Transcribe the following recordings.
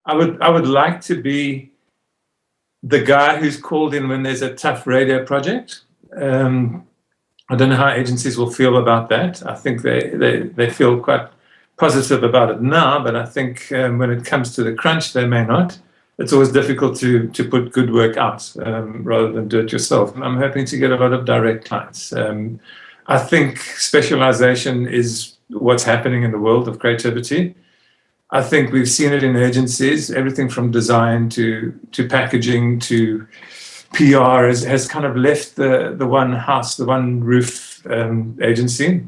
I would like to be the guy who's called in when there's a tough radio project. I don't know how agencies will feel about that. I think they feel quite positive about it now, but I think when it comes to the crunch, they may not. It's always difficult to put good work out rather than do it yourself. I'm hoping to get a lot of direct clients. I think specialization is what's happening in the world of creativity. I think we've seen it in agencies. Everything from design to packaging to PR has kind of left the one house, the one roof agency,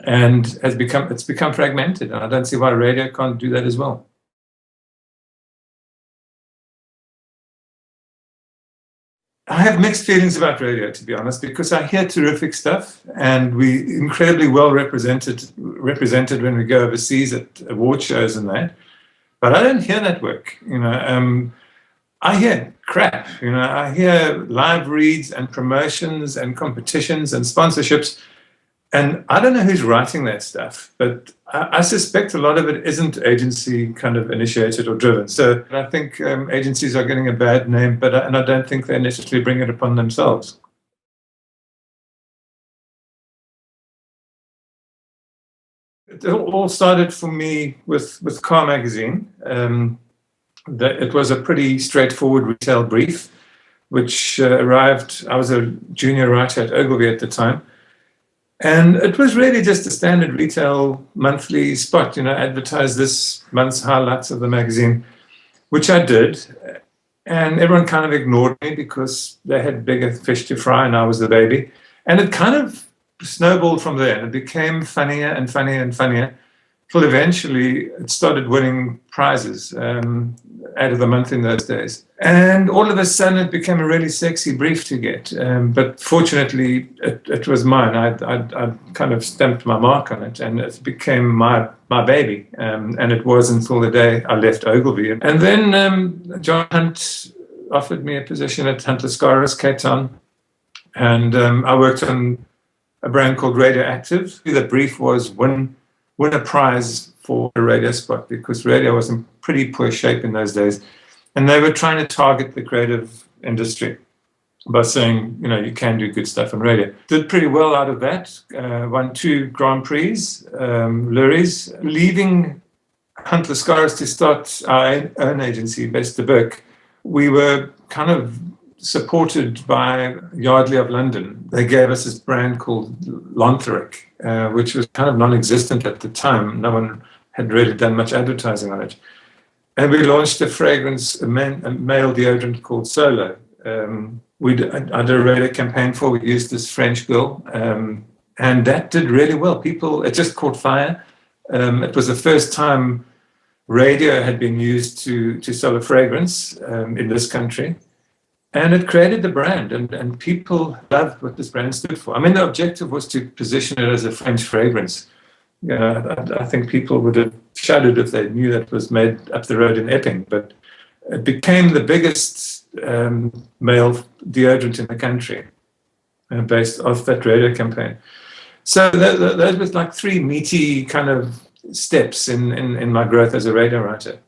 and it's become fragmented. And I don't see why radio can't do that as well. I have mixed feelings about radio, to be honest, because I hear terrific stuff, and we incredibly well represented when we go overseas at award shows and that. But I don't hear that work. I hear crap. I hear live reads and promotions and competitions and sponsorships, and I don't know who's writing that stuff, but I suspect a lot of it isn't agency kind of initiated or driven. So I think agencies are getting a bad name, and I don't think they necessarily bring it upon themselves. It all started for me with Car Magazine. It was a pretty straightforward retail brief, which arrived. I was a junior writer at Ogilvy at the time. And it was really just a standard retail monthly spot, advertise this month's highlights of the magazine, which I did. And everyone kind of ignored me because they had bigger fish to fry and I was the baby. And it kind of snowballed from there. And it became funnier and funnier and funnier till eventually it started winning prizes out of the month in those days. And all of a sudden it became a really sexy brief to get. But fortunately, it was mine. I kind of stamped my mark on it and it became my baby. And it was until the day I left Ogilvy. And then John Hunt offered me a position at Hunt Lascaris, Cape Town. And I worked on a brand called Radioactive. The brief was win a prize for a radio spot, because radio was in pretty poor shape in those days. And they were trying to target the creative industry by saying, you can do good stuff on radio. Did pretty well out of that. Won 2 Grand Prix, Lurries. Leaving Hunt Lascaris to start our own agency, Bester Burke, we were kind of supported by Yardley of London. They gave us this brand called Lonthoric, which was kind of non-existent at the time. No one had really done much advertising on it. And we launched a fragrance, a male deodorant called Solo. I did a radio campaign for. We used this French girl, and that did really well. It just caught fire. It was the first time radio had been used to sell a fragrance in this country. And it created the brand, and people loved what this brand stood for. I mean, the objective was to position it as a French fragrance. I think people would have shuddered if they knew that it was made up the road in Epping, but it became the biggest male deodorant in the country based off that radio campaign. So those were like 3 meaty kind of steps in my growth as a radio writer.